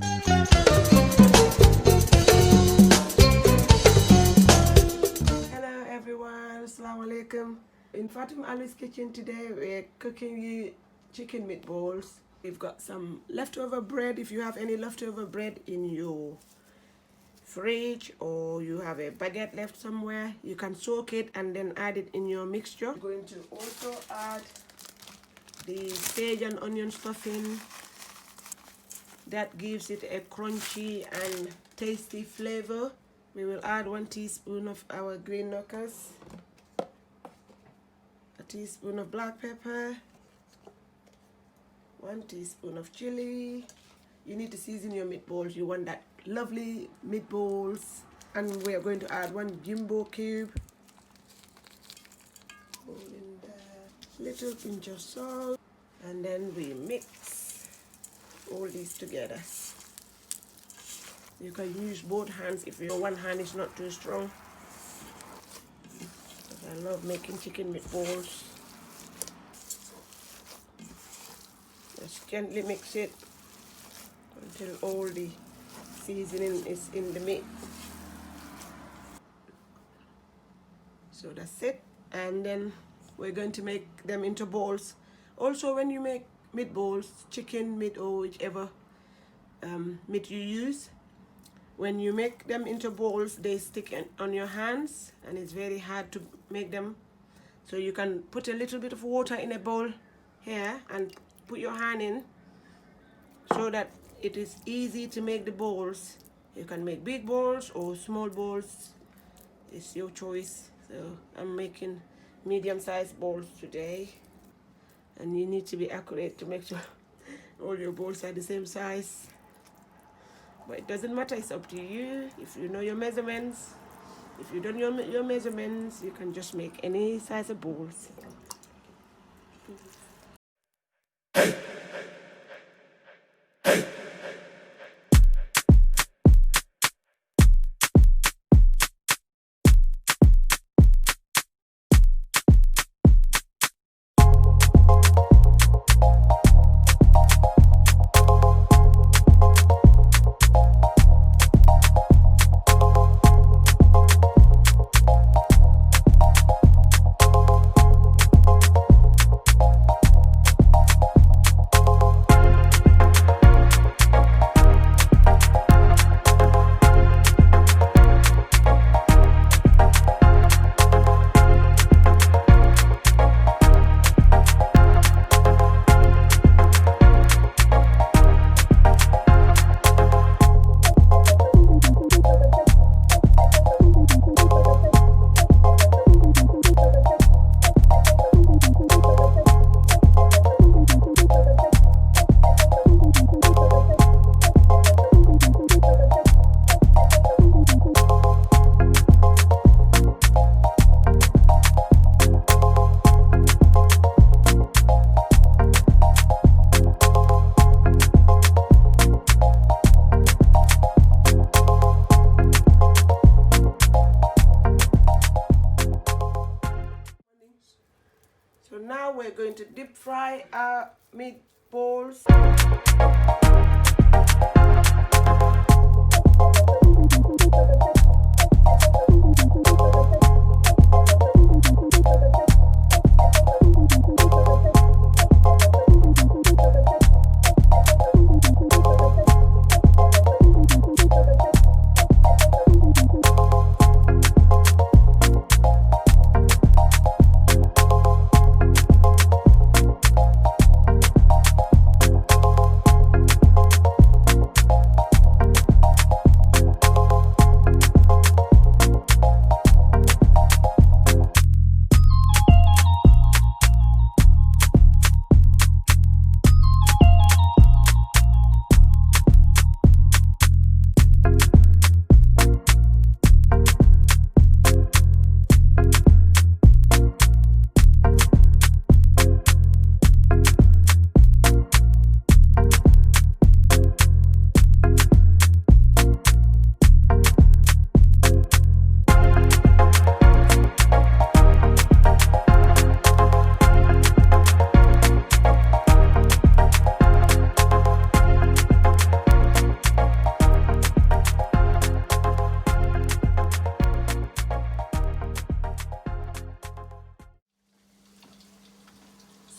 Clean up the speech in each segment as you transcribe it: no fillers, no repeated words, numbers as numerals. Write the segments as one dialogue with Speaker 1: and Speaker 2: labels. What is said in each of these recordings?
Speaker 1: Hello everyone, Assalamu alaikum. In Fatima Ali's kitchen today we're cooking chicken meatballs. We've got some leftover bread. If you have any leftover bread in your fridge or you have a baguette left somewhere, you can soak it and then add it in your mixture. I'm going to also add the sage and onion stuffing. That gives it a crunchy and tasty flavor. We will add 1 teaspoon of our green knockers, a teaspoon of black pepper, 1 teaspoon of chili. You need to season your meatballs. You want that lovely meatballs. And we are going to add 1 jumbo cube. Put in there. Little pinch of salt. And then we mix all these together. You can use both hands if your one hand is not too strong. I love making chicken meatballs. Just gently mix it until all the seasoning is in the meat. So that's it. And then we're going to make them into balls. Also, when you make meatballs, chicken meat or whichever meat you use, when you make them into balls, they stick on your hands and it's very hard to make them. So you can put a little bit of water in a bowl here and put your hand in so that it is easy to make the balls. You can make big balls or small balls. It's your choice. So I'm making medium-sized balls today. And you need to be accurate to make sure all your balls are the same size. But it doesn't matter, it's up to you. If you know your measurements, if you don't know your measurements, you can just make any size of balls. So now we're going to deep fry our meatballs.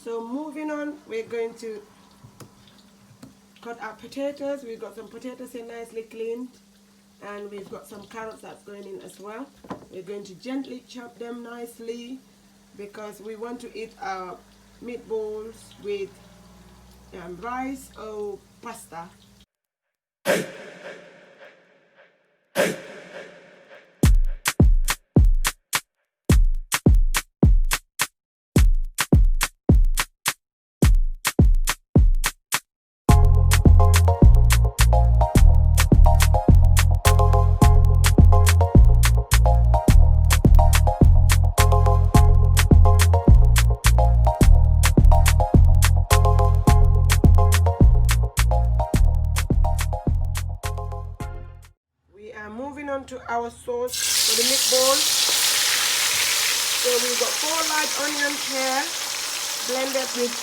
Speaker 1: So moving on, we're going to cut our potatoes. We've got some potatoes here nicely cleaned, and we've got some carrots that's going in as well. We're going to gently chop them nicely because we want to eat our meatballs with rice or pasta. Moving on to our sauce for the meatball. So we've got 4 large onions here, blended with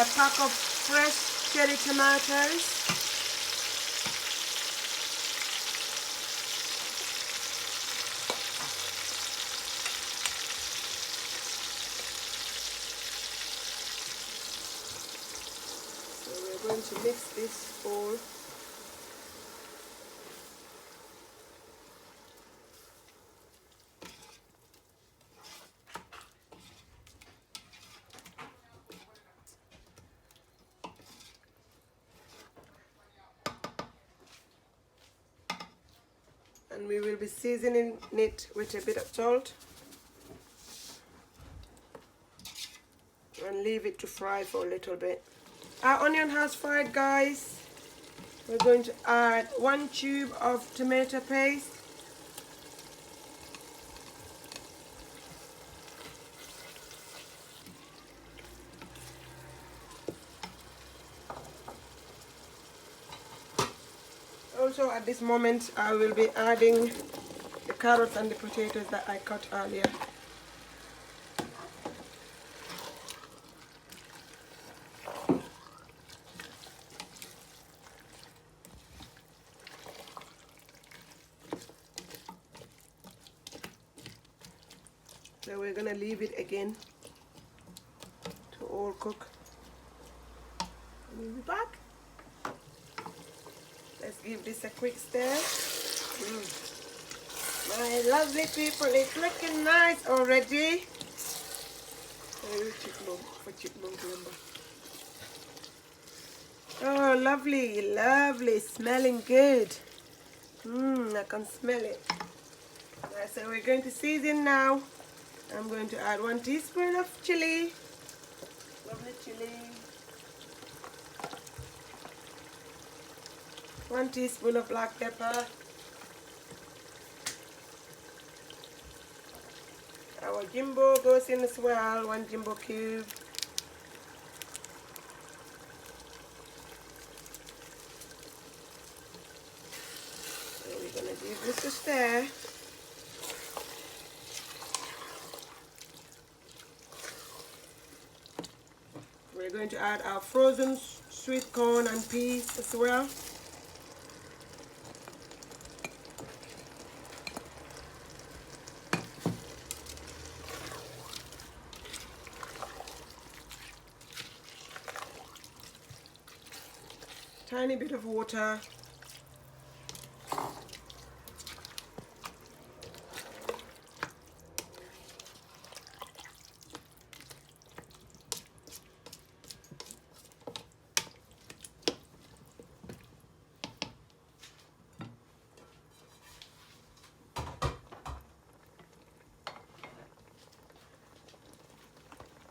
Speaker 1: a pack of fresh cherry tomatoes. So we're going to mix this all. And we will be seasoning it with a bit of salt and leave it to fry for a little bit. Our onion has fried, guys. We're going to add 1 tube of tomato paste, also at this moment I will be adding the carrots and the potatoes that I cut earlier. So we're gonna leave it again to all cook. We'll be back. Let's give this a quick stir. My lovely people, it's looking nice already. Oh, lovely, lovely, smelling good. I can smell it. Right, so we're going to season now. I'm going to add 1 teaspoon of chili. Lovely chili. 1 teaspoon of black pepper. Our jimbo goes in as well, 1 jimbo cube. So we're going to give this a stir. We're going to add our frozen sweet corn and peas as well. Tiny bit of water.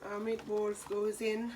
Speaker 1: Our meatballs goes in.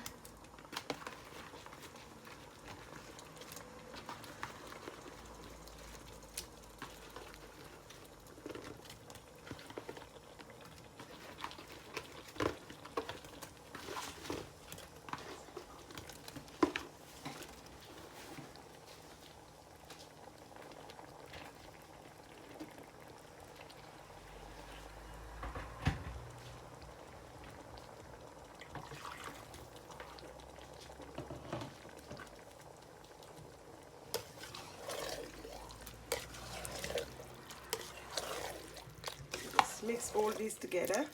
Speaker 1: Mix all these together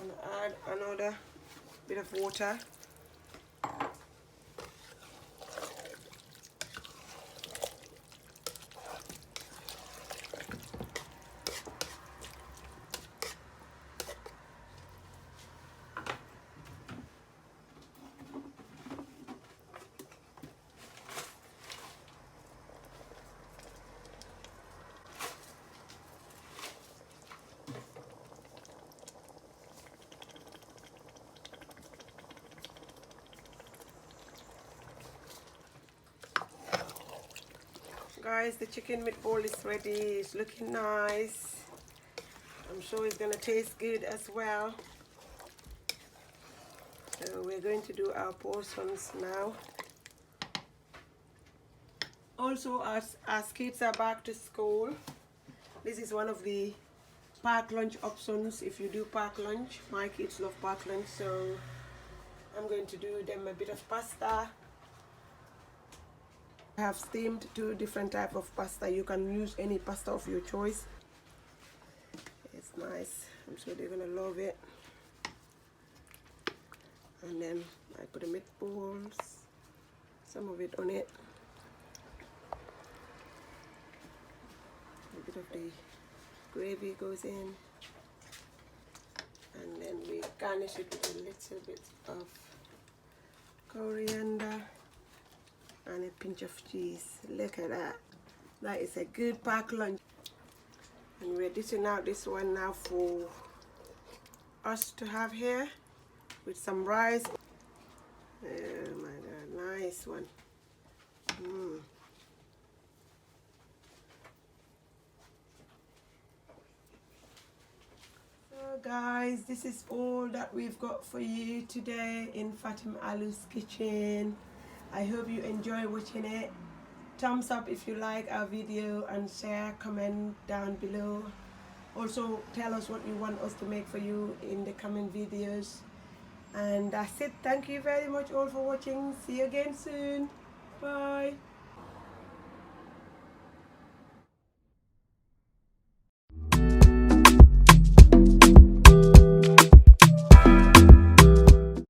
Speaker 1: and add another bit of water. Guys, the chicken meatball is ready. It's looking nice. I'm sure it's gonna taste good as well. So we're going to do our portions now. Also, as kids are back to school, this is one of the packed lunch options. If you do packed lunch, my kids love packed lunch, so I'm going to do them a bit of pasta. I have steamed 2 different types of pasta. You can use any pasta of your choice. It's nice. I'm sure they're gonna love it. And then I put the meatballs, some of it on it. A bit of the gravy goes in. And then we garnish it with a little bit of coriander and a pinch of cheese. Look at that. That is a good packed lunch. And we're dishing out this one now for us to have here with some rice. Oh my god, nice one. So guys, this is all that we've got for you today in Fatima Alu's kitchen. I hope you enjoy watching it. Thumbs up if you like our video and share, comment down below. Also tell us what you want us to make for you in the coming videos. And that's it. Thank you very much all for watching. See you again soon. Bye.